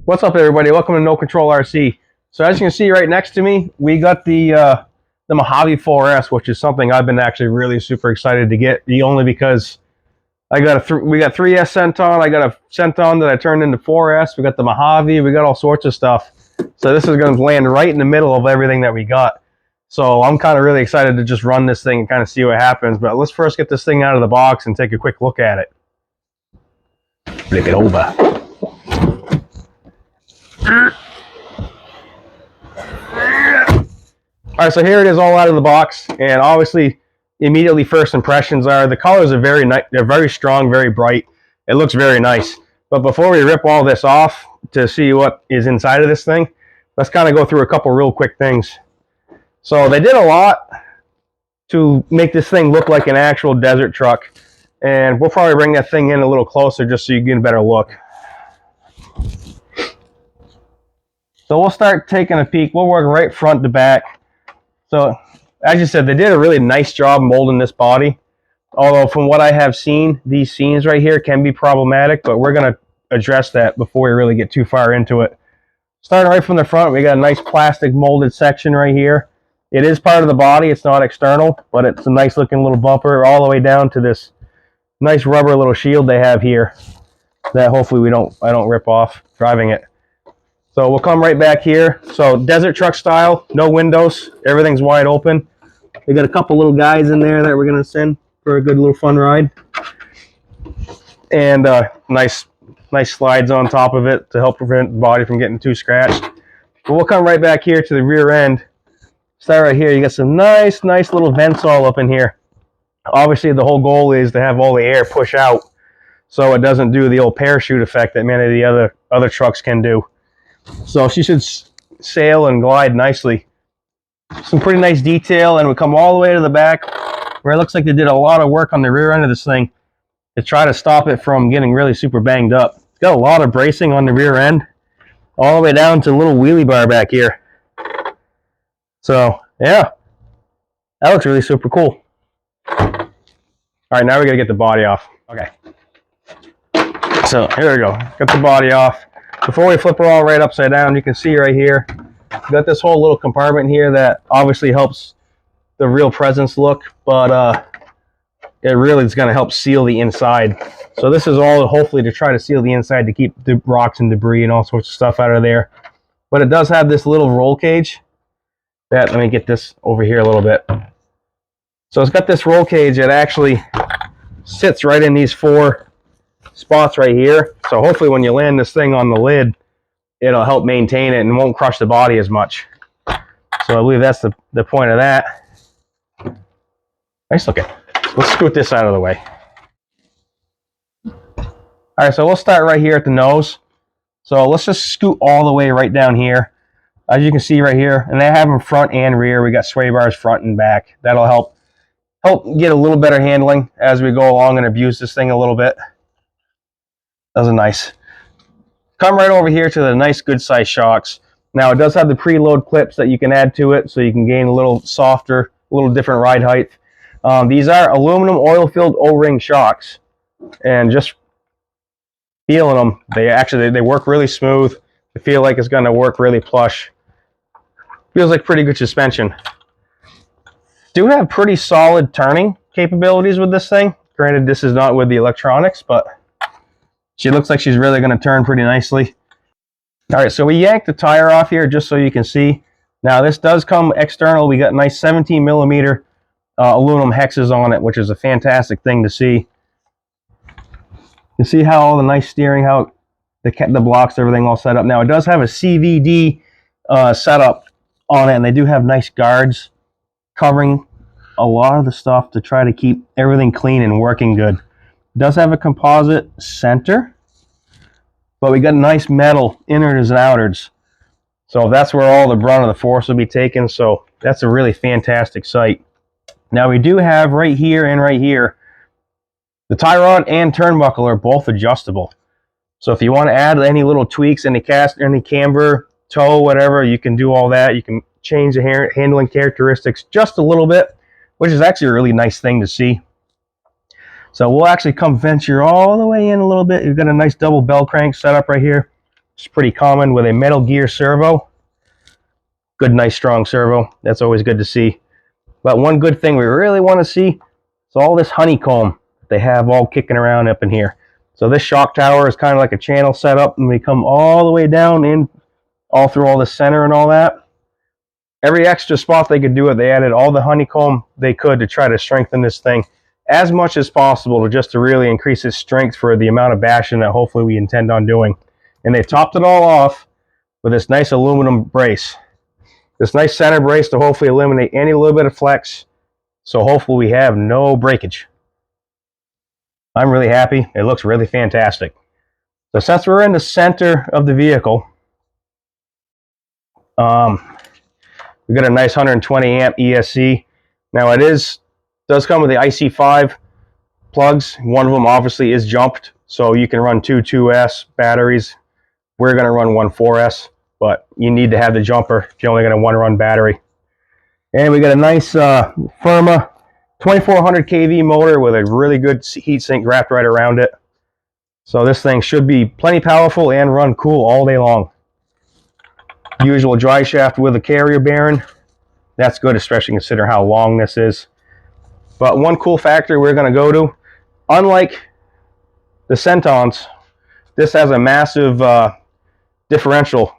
What's up, everybody? Welcome to No Control RC. So as you can see right next to me, we got the Mojave 4S, which is something I've been actually really super excited to get. Only because we got 3S Centon, I got a Centon that I turned into 4S. We got the Mojave, we got all sorts of stuff. So this is going to land right in the middle of everything that we got. So I'm kind of really excited to just run this thing and kind of see what happens. But let's first get this thing out of the box and take a quick look at it. Flip it over. Alright, so here it is all out of the box, and obviously immediately first impressions are the colors are very nice. They're very strong, very bright. It looks very nice. But before we rip all this off to see what is inside of this thing, let's kind of go through a couple real quick things. So they did a lot to make this thing look like an actual desert truck, and we'll probably bring that thing in a little closer just so you get a better look. So we'll start taking a peek. We'll work right front to back. So as you said, they did a really nice job molding this body. Although from what I have seen, these seams right here can be problematic, but we're going to address that before we really get too far into it. Starting right from the front, we got a nice plastic molded section right here. It is part of the body. It's not external, but it's a nice looking little bumper all the way down to this nice rubber little shield they have here that hopefully I don't rip off driving it. So we'll come right back here. So desert truck style, no windows, everything's wide open. We got a couple little guys in there that we're gonna send for a good little fun ride. And nice slides on top of it to help prevent the body from getting too scratched. But we'll come right back here to the rear end. Start right here. You got some nice little vents all up in here. Obviously the whole goal is to have all the air push out so it doesn't do the old parachute effect that many of the other trucks can do. So she should sail and glide nicely. Some pretty nice detail, and we come all the way to the back where it looks like they did a lot of work on the rear end of this thing to try to stop it from getting really super banged up. It's got a lot of bracing on the rear end all the way down to a little wheelie bar back here. So yeah, that looks really super cool. All right, now we gotta get the body off. Okay, so here we go, got the body off. Before we flip her all right upside down, you can see right here, we got this whole little compartment here that obviously helps the real presence look, but it really is going to help seal the inside. So this is all hopefully to try to seal the inside to keep the rocks and debris and all sorts of stuff out of there. But it does have this little roll cage that, let me get this over here a little bit. So it's got this roll cage that actually sits right in these four spots right here. So hopefully when you land this thing on the lid, it'll help maintain it and won't crush the body as much. So I believe that's the point of that. Nice looking. Let's scoot this out of the way. Alright, so we'll start right here at the nose. So let's just scoot all the way right down here. As you can see right here, and they have them front and rear. We got sway bars front and back. That'll help get a little better handling as we go along and abuse this thing a little bit. Those are nice. Come right over here to the nice good size shocks. Now it does have the preload clips that you can add to it so you can gain a little softer, a little different ride height. These are aluminum oil filled O-ring shocks, and just feeling them, they work really smooth. I feel like it's going to work really plush. Feels like pretty good suspension. Do have pretty solid turning capabilities with this thing. Granted, this is not with the electronics, but she looks like she's really going to turn pretty nicely. All right, so we yanked the tire off here just so you can see. Now this does come external. We got nice 17 millimeter aluminum hexes on it, which is a fantastic thing to see. You see how all the nice steering, how the blocks, everything all set up. Now it does have a CVD setup on it, and they do have nice guards covering a lot of the stuff to try to keep everything clean and working good. It does have a composite center, but we got nice metal innards and outwards. So that's where all the brunt of the force will be taken. So that's a really fantastic sight. Now we do have right here and right here, the tie rod and turnbuckle are both adjustable. So if you want to add any little tweaks, any camber, toe, whatever, you can do all that. You can change the handling characteristics just a little bit, which is actually a really nice thing to see. So we'll actually come venture all the way in a little bit. You've got a nice double bell crank set up right here. It's pretty common with a metal gear servo. Good, nice, strong servo. That's always good to see. But one good thing we really want to see is all this honeycomb they have all kicking around up in here. So this shock tower is kind of like a channel setup, and we come all the way down in, all through all the center and all that. Every extra spot they could do it, they added all the honeycomb they could to try to strengthen this thing as much as possible, just to really increase its strength for the amount of bashing that hopefully we intend on doing. And they topped it all off with this nice aluminum brace. This nice center brace to hopefully eliminate any little bit of flex. So hopefully we have no breakage. I'm really happy. It looks really fantastic. So since we're in the center of the vehicle, we got a nice 120 amp ESC. Now it does come with the IC5 plugs. One of them obviously is jumped, so you can run two 2S batteries. We're going to run one 4S, but you need to have the jumper if you're only going to one-run battery. And we got a nice Arrma 2400 kV motor with a really good heatsink wrapped right around it. So this thing should be plenty powerful and run cool all day long. Usual dry shaft with a carrier bearing. That's good, especially consider how long this is. But one cool factor we're going to go to, unlike the Centons, this has a massive differential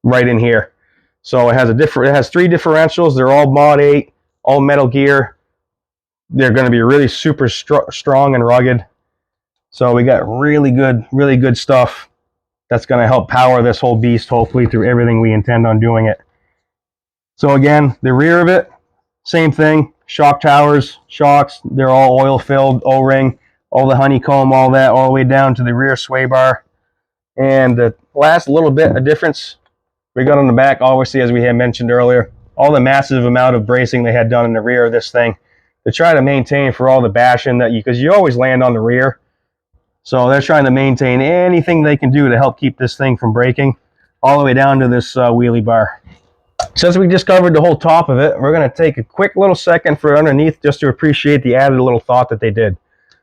right in here. So it has three differentials. They're all Mod 8, all metal gear. They're going to be really super strong and rugged. So we got really good stuff that's going to help power this whole beast, hopefully, through everything we intend on doing it. So again, the rear of it, same thing. Shock towers, shocks, they're all oil-filled, O-ring, all the honeycomb, all that, all the way down to the rear sway bar. And the last little bit of difference we got on the back, obviously, as we had mentioned earlier, all the massive amount of bracing they had done in the rear of this thing to try to maintain for all the bashing that because you always land on the rear. So they're trying to maintain anything they can do to help keep this thing from breaking all the way down to this wheelie bar. Since we just covered the whole top of it, we're going to take a quick little second for underneath just to appreciate the added little thought that they did.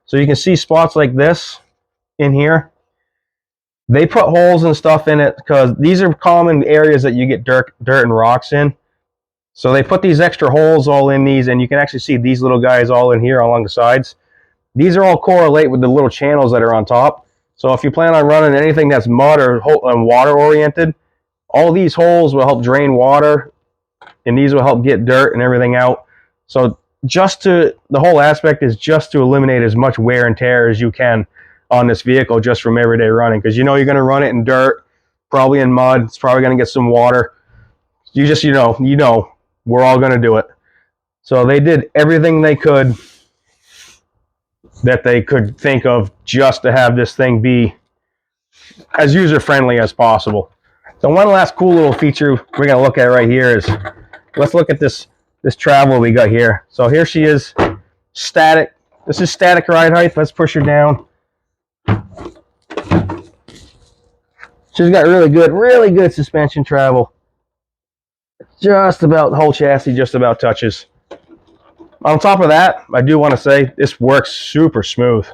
So you can see spots like this in here. They put holes and stuff in it because these are common areas that you get dirt and rocks in. So they put these extra holes all in these, and you can actually see these little guys all in here along the sides. These are all correlate with the little channels that are on top. So if you plan on running anything that's mud or water oriented, all these holes will help drain water, and these will help get dirt and everything out. So the whole aspect is just to eliminate as much wear and tear as you can on this vehicle just from everyday running, because you know you're going to run it in dirt, probably in mud. It's probably going to get some water. You know, we're all going to do it. So they did everything they could that they could think of just to have this thing be as user-friendly as possible. So one last cool little feature we're going to look at right here is, let's look at this travel we got here. So here she is, static. This is static ride height. Let's push her down. She's got really good suspension travel. Just about, the whole chassis just about touches. On top of that, I do want to say this works super smooth.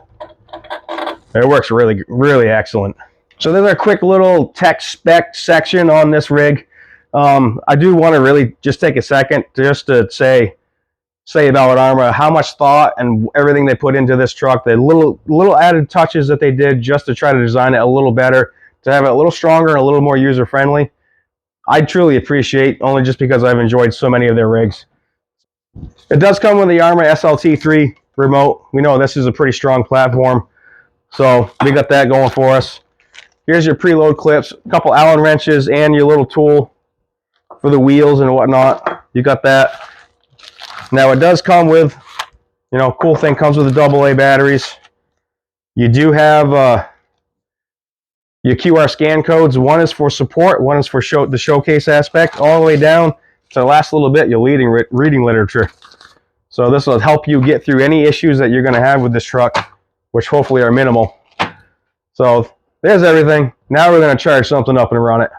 It works really excellent. So there's a quick little tech spec section on this rig. I do want to really just take a second just to say about Arrma, how much thought and everything they put into this truck, the little added touches that they did just to try to design it a little better, to have it a little stronger and a little more user-friendly. I truly appreciate, only just because I've enjoyed so many of their rigs. It does come with the Arrma SLT3 remote. We know this is a pretty strong platform, so we got that going for us. Here's your preload clips, a couple Allen wrenches, and your little tool for the wheels and whatnot. You got that. Now it does come with, cool thing, comes with the AA batteries. You do have your QR scan codes. One is for support, one is for the showcase aspect, all the way down to the last little bit, your reading literature. So this will help you get through any issues that you're going to have with this truck, which hopefully are minimal. So there's everything. Now we're going to charge something up and run it.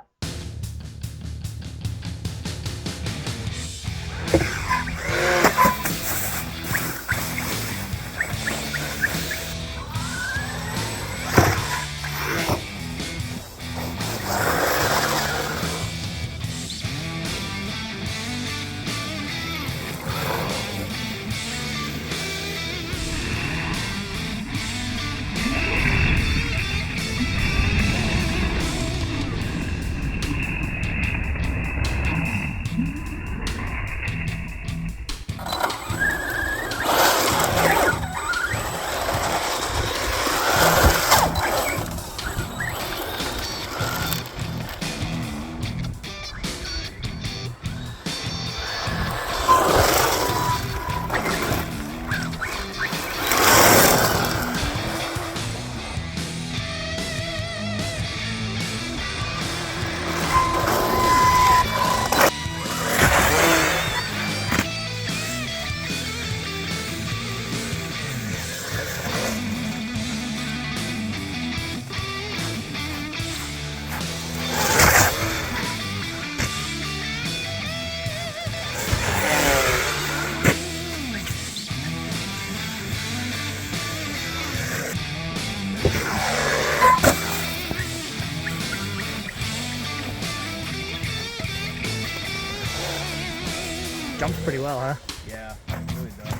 jumps pretty well, huh? Yeah, it really does.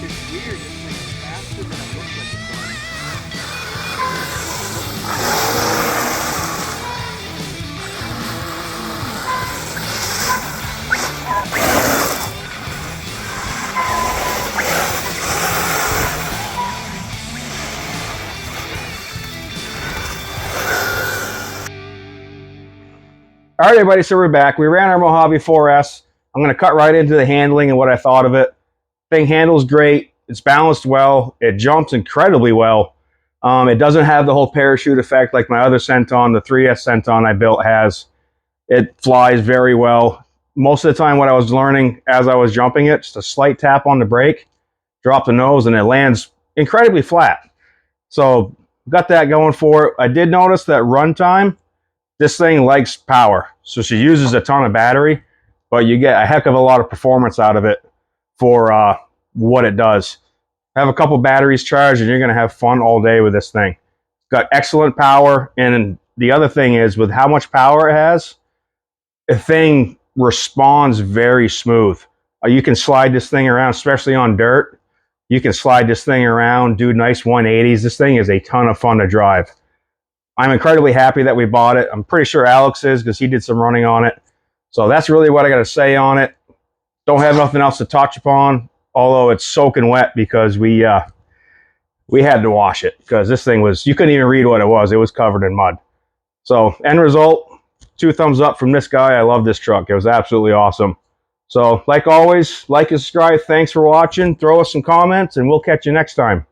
It's weird, it's like faster than it looks like it's going. All right, everybody, so we're back. We ran our Mojave 4S. I'm going to cut right into the handling and what I thought of it. Thing handles great. It's balanced well. It jumps incredibly well. It doesn't have the whole parachute effect like my other Centon, the 3S Centon I built has. It flies very well. Most of the time what I was learning as I was jumping it, just a slight tap on the brake, drop the nose, and it lands incredibly flat. So got that going for it. I did notice that runtime, this thing likes power. So she uses a ton of battery, but you get a heck of a lot of performance out of it for what it does. Have a couple batteries charged and you're going to have fun all day with this thing. It's got excellent power, and the other thing is with how much power it has, the thing responds very smooth. You can slide this thing around, especially on dirt. You can slide this thing around, do nice 180s. This thing is a ton of fun to drive. I'm incredibly happy that we bought it. I'm pretty sure Alex is, because he did some running on it. So that's really what I got to say on it. Don't have nothing else to touch upon, although it's soaking wet because we had to wash it, because this thing was, you couldn't even read what it was. It was covered in mud. So end result, 2 thumbs up from this guy. I love this truck. It was absolutely awesome. So like always, like and subscribe. Thanks for watching. Throw us some comments and we'll catch you next time.